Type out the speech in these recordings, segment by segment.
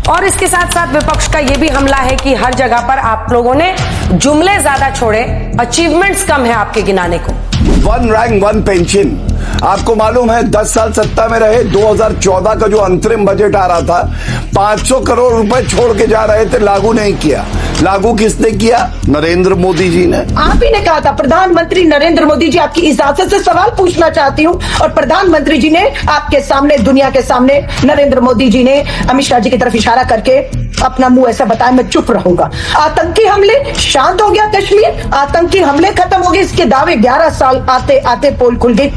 और इसके साथ साथ विपक्ष का यह भी हमला है कि हर जगह पर आप लोगों ने जुमले ज्यादा छोड़े, अचीवमेंट्स कम है आपके गिनाने को। वन रैंक वन पेंशन, आपको मालूम है 10 साल सत्ता में रहे, 2014 का जो अंतरिम बजट आ रहा था 500 करोड़ रुपए छोड़ के जा रहे थे, लागू नहीं किया। लागू किसने किया? नरेंद्र मोदी जी ने। आप ही ने कहा था, प्रधानमंत्री नरेंद्र मोदी जी, आपकी इजाजत से सवाल पूछना चाहती हूँ। और प्रधानमंत्री जी ने आपके सामने, दुनिया के सामने, नरेंद्र मोदी जी ने अमित शाह जी की तरफ इशारा करके अपना मुंह ऐसा बताया, मैं चुप रहूंगा। आतंकी हमले शांत हो गया कश्मीर, आतंकी हमले खत्म हो गए, इसके दावे 11 साल आते आते पोल खुल गई।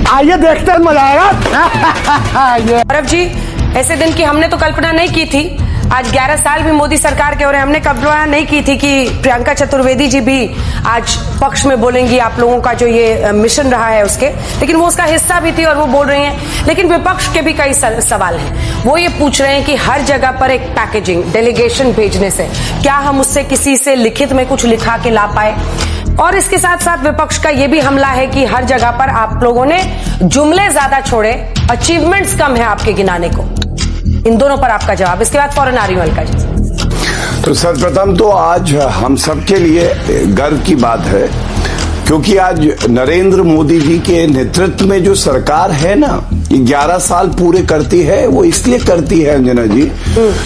आइए देखते हैं, मजा आएगा। गौरव जी, ऐसे दिन की हमने तो कल्पना नहीं की थी। आज 11 साल भी मोदी सरकार के हो रहे, हमने कल्पना नहीं की थी कि प्रियंका चतुर्वेदी जी भी आज पक्ष में बोलेंगी आप लोगों का जो ये मिशन रहा है उसके, लेकिन वो उसका हिस्सा भी थी और वो बोल रही हैं। लेकिन विपक्ष के भी कई सवाल हैं। वो ये पूछ रहे हैं कि हर जगह पर एक पैकेजिंग, डेलीगेशन भेजने से क्या हम उससे किसी से लिखित में कुछ लिखा के ला पाए? और इसके साथ साथ विपक्ष का यह भी हमला है कि हर जगह पर आप लोगों ने जुमले ज्यादा छोड़े, अचीवमेंट्स कम है आपके गिनाने को। इन दोनों पर आपका जवाब, इसके बाद फौरन आ रही हूं अलका जी। तो सर्वप्रथम तो आज हम सबके लिए गर्व की बात है, क्योंकि आज नरेंद्र मोदी जी के नेतृत्व में जो सरकार है ना, 11 साल पूरे करती है। वो इसलिए करती है अंजना जी,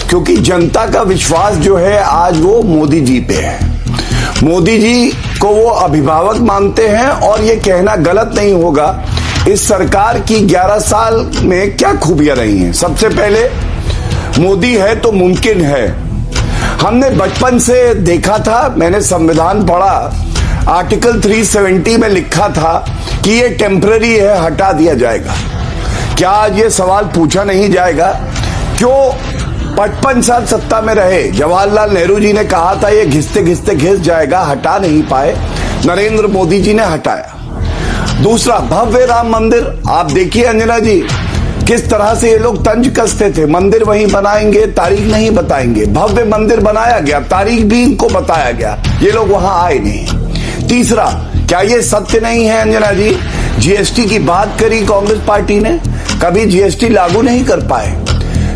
क्योंकि जनता का विश्वास जो है आज वो मोदी जी पे है। मोदी जी को वो अभिभावक मानते हैं और ये कहना गलत नहीं होगा इस सरकार की 11 साल में क्या खूबियां रही हैं। सबसे पहले मोदी है तो मुमकिन है। हमने बचपन से देखा था, मैंने संविधान पढ़ा, आर्टिकल 370 में लिखा था कि ये टेम्पररी है, हटा दिया जाएगा। क्या आज ये सवाल पूछा नहीं जाएगा? क्यों 55 साल सत्ता में रहे, जवाहरलाल नेहरू जी ने कहा था ये घिसते घिसते घिस जाएगा, हटा नहीं पाए, नरेंद्र मोदी जी ने हटाया। दूसरा, भव्य राम मंदिर, आप देखिए अंजना जी किस तरह से ये लोग तंज कसते थे, मंदिर वहीं बनाएंगे, तारीख नहीं बताएंगे। भव्य मंदिर बनाया गया, तारीख भी इनको बताया गया, ये लोग वहां आए नहीं। तीसरा, क्या ये सत्य नहीं है अंजना जी, जीएसटी की बात करी कांग्रेस पार्टी ने, कभी जीएसटी लागू नहीं कर पाए।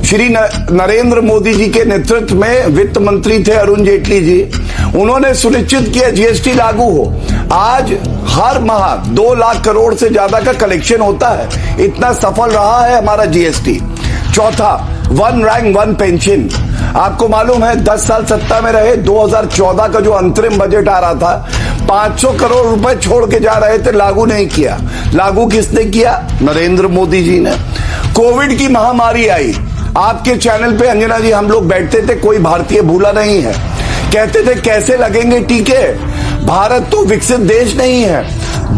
श्री नरेंद्र मोदी जी के नेतृत्व में वित्त मंत्री थे अरुण जेटली जी, उन्होंने सुनिश्चित किया जीएसटी लागू हो। आज हर माह 2 लाख करोड़ से ज्यादा का कलेक्शन होता है, इतना सफल रहा है हमारा जीएसटी। चौथा, वन रैंक वन पेंशन, आपको मालूम है 10 साल सत्ता में रहे, 2014 का जो अंतरिम बजट आ रहा था 500 करोड़ रुपए छोड़ के जा रहे थे, लागू नहीं किया। लागू किसने किया? नरेंद्र मोदी जी ने। कोविड की महामारी आई, आपके चैनल पे अंजना जी हम लोग बैठते थे, कोई भारतीय भूला नहीं है, कहते थे कैसे लगेंगे टीके, भारत तो विकसित देश नहीं है,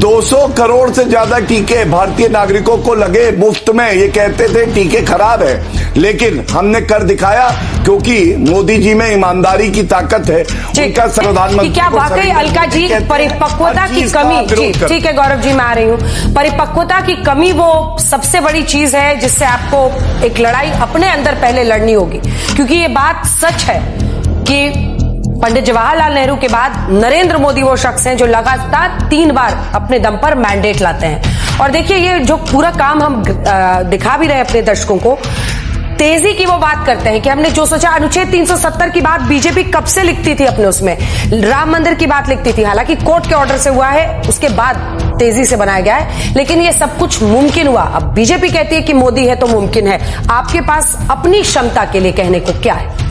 200 करोड़ से ज्यादा टीके भारतीय नागरिकों को लगे मुफ्त में, ये कहते थे टीके खराब है, लेकिन हमने कर दिखाया, क्योंकि मोदी जी में ईमानदारी की ताकत है। उनका प्रधानमंत्री, क्या वाकई अलका जी परिपक्वता की कमी, ठीक है गौरव जी मैं आ रही हूँ, परिपक्वता की कमी वो सबसे बड़ी चीज है जिससे आपको एक लड़ाई अपने अंदर पहले लड़नी होगी, क्योंकि ये बात सच है कि पंडित जवाहरलाल नेहरू के बाद नरेंद्र मोदी वो शख्स हैं जो लगातार 3 बार अपने दम पर मैंडेट लाते हैं। और देखिए ये जो पूरा काम हम दिखा भी रहे अपने दर्शकों को, तेजी की वो बात करते हैं कि हमने जो सोचा, अनुच्छेद 370 की बात बीजेपी कब से लिखती थी अपने उसमें, राम मंदिर की बात लिखती थी, हालांकि कोर्ट के ऑर्डर से हुआ है, उसके बाद तेजी से बनाया गया है, लेकिन ये सब कुछ मुमकिन हुआ। अब बीजेपी कहती है कि मोदी है तो मुमकिन है, आपके पास अपनी क्षमता के लिए कहने को क्या है?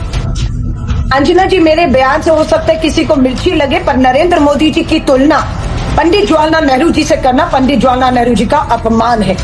अंजना जी, मेरे बयान से हो सकता है किसी को मिर्ची लगे, पर नरेंद्र मोदी जी की तुलना पंडित जवाहरलाल नेहरू जी से करना पंडित जवाहरलाल नेहरू जी का अपमान है।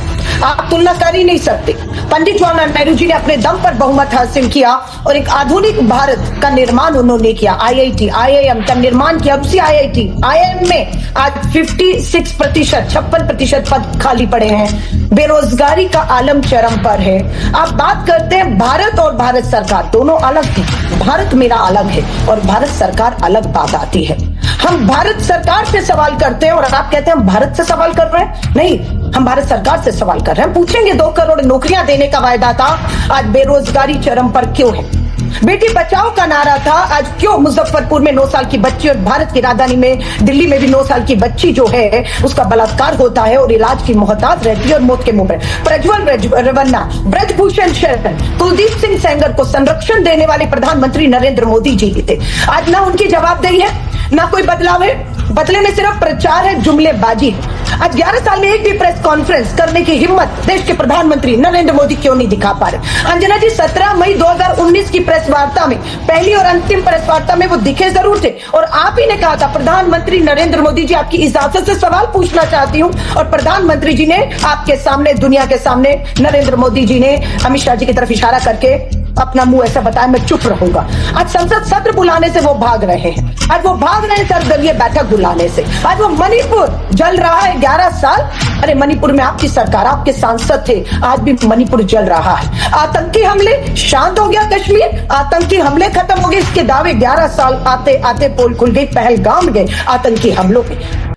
आप तुलना कर ही नहीं सकते। पंडित जवाहरलाल नेहरू जी ने अपने दम पर बहुमत हासिल किया और एक आधुनिक भारत का निर्माण उन्होंने किया। आईआईटी, आईआईएम का निर्माण किया। अब से आईआईटी, आईआईएम में आज 56% पद खाली पड़े हैं। बेरोजगारी का आलम चरम पर है। आप बात करते हैं भारत और भारत सरकार, दोनों अलग है। भारत मेरा अलग है और भारत सरकार अलग बात आती है। हम भारत सरकार से सवाल करते हैं और आप कहते हैं हम भारत से सवाल कर रहे हैं। नहीं, हम भारत सरकार से सवाल कर रहे हैं। पूछेंगे 2 करोड़ नौकरियां देने का वायदा था, आज बेरोजगारी चरम पर क्यों है? बेटी बचाओ का नारा था, आज क्यों मुजफ्फरपुर में 9 साल की बच्ची और भारत की राजधानी में दिल्ली में भी 9 साल की बच्ची जो है उसका बलात्कार होता है और इलाज की मोहताज रहती है और मौत के मुंह पर। प्रज्वल रेवन्ना, ब्रजभूषण शरण, कुलदीप सिंह सेंगर को संरक्षण देने वाले प्रधानमंत्री नरेंद्र मोदी जी थे। आज ना उनकी जवाबदेही है ना कोई बदलाव है, बदले में सिर्फ प्रचार है, जुमलेबाजी है। आज 11 साल में एक भी प्रेस कॉन्फ्रेंस करने की हिम्मत देश के प्रधानमंत्री नरेंद्र मोदी क्यों नहीं दिखा पा रहे? अंजना जी 17 मई 2019 की प्रेस वार्ता में, पहली और अंतिम प्रेस वार्ता में वो दिखे जरूर थे और आप ही ने कहा था प्रधानमंत्री नरेंद्र मोदी जी आपकी इजाजत से सवाल पूछना चाहती हूं, और प्रधानमंत्री जी ने आपके सामने, दुनिया के सामने, नरेंद्र मोदी जी ने अमित शाह जी की तरफ इशारा करके अपना मुंह ऐसा बताया मैं चुप रहूंगा। आज संसद सत्र बुलाने से वो भाग रहे हैं, आज वो भाग रहे हैं सर्वदलीय बैठक बुलाने से। आज वो मणिपुर जल रहा है 11 साल, अरे मणिपुर में आपकी सरकार, आपके सांसद थे, आज भी मणिपुर जल रहा है। आतंकी हमले, शांत हो गया कश्मीर, आतंकी हमले खत्म हो गए, इसके दावे 11 साल आते आते पोल खुल गई, पहलगाम गए आतंकी हमलों पे।